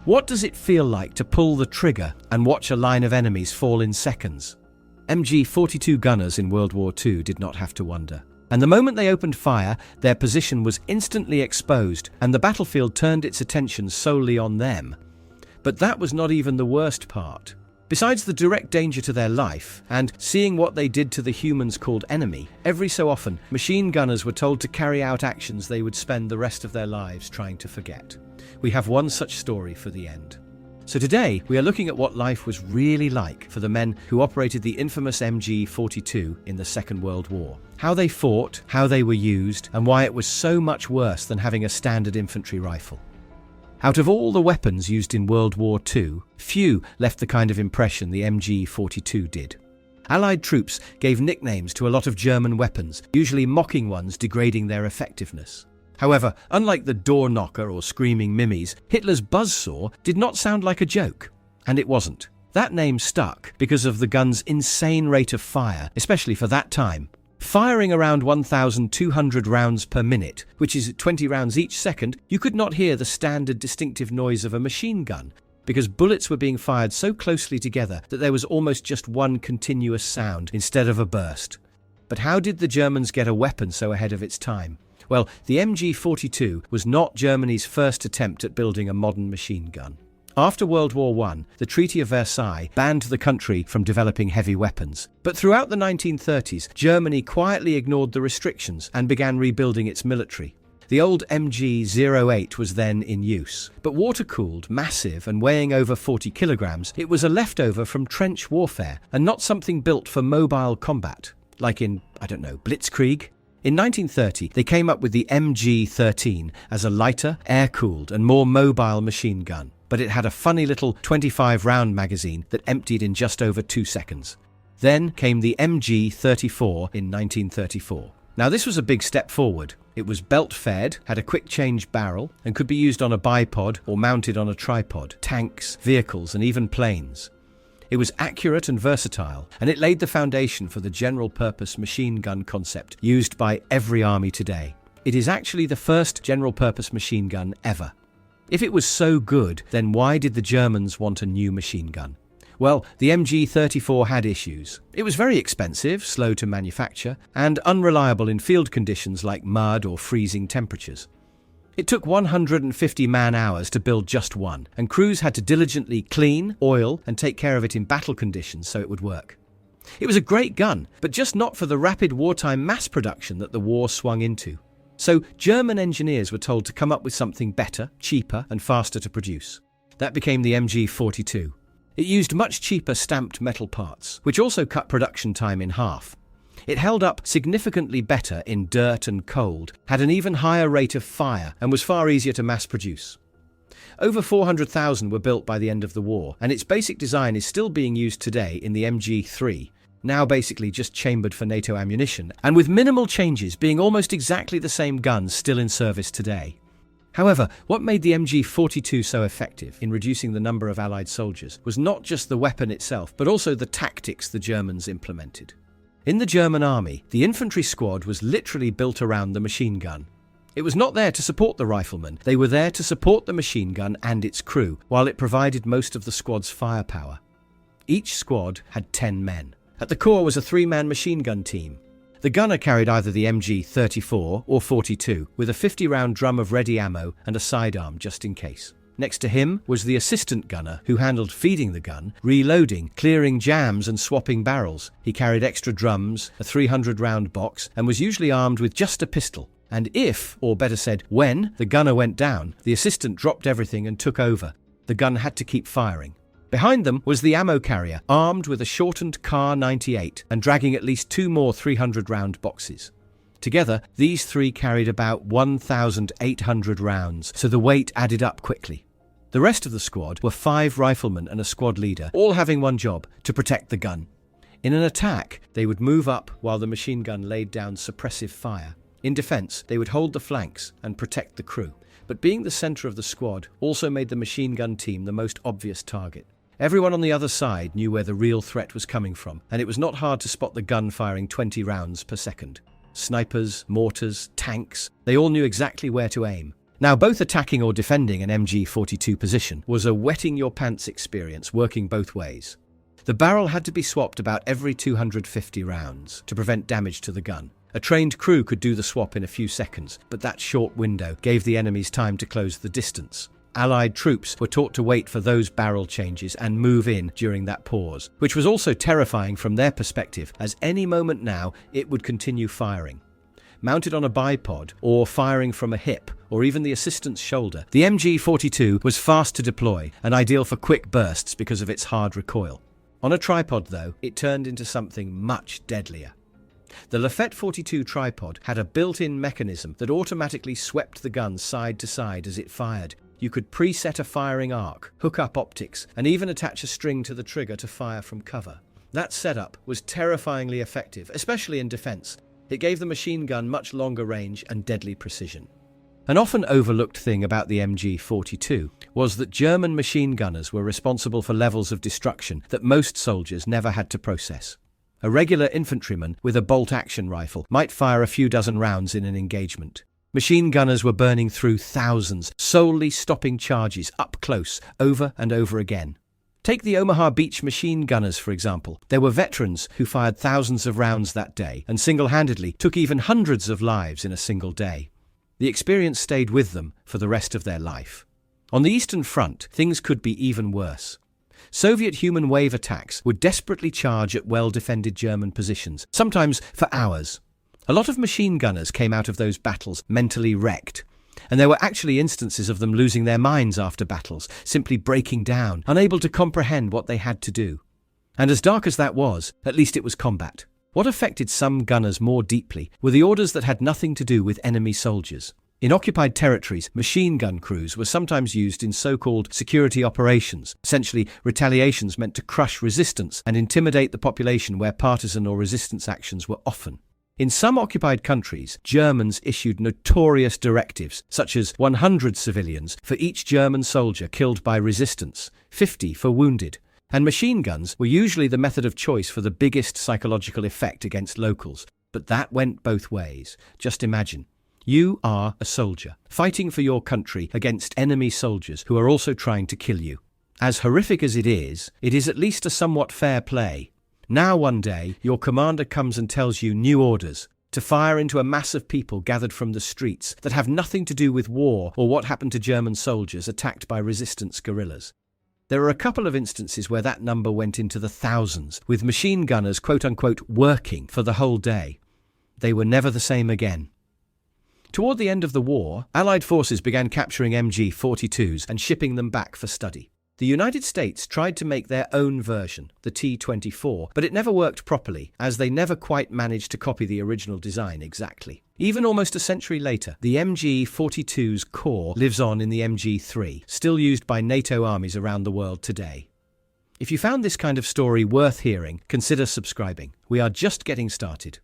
What does it feel like to pull the trigger and watch a line of enemies fall in seconds? MG42 gunners in World War II did not have to wonder. And the moment they opened fire, their position was instantly exposed and the battlefield turned its attention solely on them. But that was not even the worst part. Besides the direct danger to their life, and seeing what they did to the humans called enemy, every so often, machine gunners were told to carry out actions they would spend the rest of their lives trying to forget. We have one such story for the end. So today, we are looking at what life was really like for the men who operated the infamous MG42 in the Second World War. How they fought, how they were used, and why it was so much worse than having a standard infantry rifle. Out of all the weapons used in World War II, few left the kind of impression the MG42 did. Allied troops gave nicknames to a lot of German weapons, usually mocking ones degrading their effectiveness. However, unlike the door knocker or screaming mimmies, Hitler's buzzsaw did not sound like a joke. And it wasn't. That name stuck because of the gun's insane rate of fire, especially for that time. Firing around 1,200 rounds per minute, which is 20 rounds each second, you could not hear the standard distinctive noise of a machine gun, because bullets were being fired so closely together that there was almost just one continuous sound instead of a burst. But how did the Germans get a weapon so ahead of its time? Well, the MG42 was not Germany's first attempt at building a modern machine gun. After World War I, the Treaty of Versailles banned the country from developing heavy weapons. But throughout the 1930s, Germany quietly ignored the restrictions and began rebuilding its military. The old MG08 was then in use. But water-cooled, massive, and weighing over 40 kilograms, it was a leftover from trench warfare and not something built for mobile combat, like in, Blitzkrieg. In 1930, they came up with the MG13 as a lighter, air-cooled, and more mobile machine gun. But it had a funny little 25-round magazine that emptied in just over 2 seconds. Then came the MG34 in 1934. Now this was a big step forward. It was belt-fed, had a quick-change barrel, and could be used on a bipod or mounted on a tripod, tanks, vehicles, and even planes. It was accurate and versatile, and it laid the foundation for the general-purpose machine gun concept used by every army today. It is actually the first general-purpose machine gun ever. If it was so good, then why did the Germans want a new machine gun? Well, the MG34 had issues. It was very expensive, slow to manufacture, and unreliable in field conditions like mud or freezing temperatures. It took 150 man-hours to build just one, and crews had to diligently clean, oil, and take care of it in battle conditions so it would work. It was a great gun, but just not for the rapid wartime mass production that the war swung into. So German engineers were told to come up with something better, cheaper, and faster to produce. That became the MG42. It used much cheaper stamped metal parts, which also cut production time in half. It held up significantly better in dirt and cold, had an even higher rate of fire, and was far easier to mass produce. Over 400,000 were built by the end of the war, and its basic design is still being used today in the MG3, now basically just chambered for NATO ammunition, and with minimal changes, being almost exactly the same guns still in service today. However, what made the MG42 so effective in reducing the number of Allied soldiers was not just the weapon itself, but also the tactics the Germans implemented. In the German army, the infantry squad was literally built around the machine gun. It was not there to support the riflemen, they were there to support the machine gun and its crew, while it provided most of the squad's firepower. Each squad had 10 men. At the core was a 3-man machine gun team. The gunner carried either the MG34 or 42, with a 50-round drum of ready ammo and a sidearm just in case. Next to him was the assistant gunner, who handled feeding the gun, reloading, clearing jams and swapping barrels. He carried extra drums, a 300-round box, and was usually armed with just a pistol. And if, or better said, when, the gunner went down, the assistant dropped everything and took over. The gun had to keep firing. Behind them was the ammo carrier, armed with a shortened Kar 98 and dragging at least 2 more 300-round boxes. Together, these 3 carried about 1,800 rounds, so the weight added up quickly. The rest of the squad were 5 riflemen and a squad leader, all having one job: to protect the gun. In an attack, they would move up while the machine gun laid down suppressive fire. In defense, they would hold the flanks and protect the crew. But being the center of the squad also made the machine gun team the most obvious target. Everyone on the other side knew where the real threat was coming from, and it was not hard to spot the gun firing 20 rounds per second. Snipers, mortars, tanks, they all knew exactly where to aim. Now, both attacking or defending an MG42 position was a wetting-your-pants experience working both ways. The barrel had to be swapped about every 250 rounds to prevent damage to the gun. A trained crew could do the swap in a few seconds, but that short window gave the enemies time to close the distance. Allied troops were taught to wait for those barrel changes and move in during that pause, which was also terrifying from their perspective, as any moment now it would continue firing. Mounted on a bipod, or firing from a hip, or even the assistant's shoulder, the MG42 was fast to deploy and ideal for quick bursts because of its hard recoil. On a tripod, though, it turned into something much deadlier. The Lafette 42 tripod had a built-in mechanism that automatically swept the gun side to side as it fired. You could preset a firing arc, hook up optics, and even attach a string to the trigger to fire from cover. That setup was terrifyingly effective, especially in defense. It gave the machine gun much longer range and deadly precision. An often overlooked thing about the MG42 was that German machine gunners were responsible for levels of destruction that most soldiers never had to process. A regular infantryman with a bolt-action rifle might fire a few dozen rounds in an engagement. Machine gunners were burning through thousands, solely stopping charges up close, over and over again. Take the Omaha Beach machine gunners, for example. There were veterans who fired thousands of rounds that day and single-handedly took even hundreds of lives in a single day. The experience stayed with them for the rest of their life. On the Eastern Front, things could be even worse. Soviet human wave attacks would desperately charge at well-defended German positions, sometimes for hours. A lot of machine gunners came out of those battles mentally wrecked, and there were actually instances of them losing their minds after battles, simply breaking down, unable to comprehend what they had to do. And as dark as that was, at least it was combat. What affected some gunners more deeply were the orders that had nothing to do with enemy soldiers. In occupied territories, machine gun crews were sometimes used in so-called security operations, essentially retaliations meant to crush resistance and intimidate the population where partisan or resistance actions were often. In some occupied countries, Germans issued notorious directives, such as 100 civilians for each German soldier killed by resistance, 50 for wounded. And machine guns were usually the method of choice for the biggest psychological effect against locals. But that went both ways. Just imagine. You are a soldier, fighting for your country against enemy soldiers who are also trying to kill you. As horrific as it is at least a somewhat fair play. Now one day, your commander comes and tells you new orders to fire into a mass of people gathered from the streets that have nothing to do with war or what happened to German soldiers attacked by resistance guerrillas. There are a couple of instances where that number went into the thousands, with machine gunners quote-unquote working for the whole day. They were never the same again. Toward the end of the war, Allied forces began capturing MG42s and shipping them back for study. The United States tried to make their own version, the T-24, but it never worked properly, as they never quite managed to copy the original design exactly. Even almost a century later, the MG42's core lives on in the MG3, still used by NATO armies around the world today. If you found this kind of story worth hearing, consider subscribing. We are just getting started.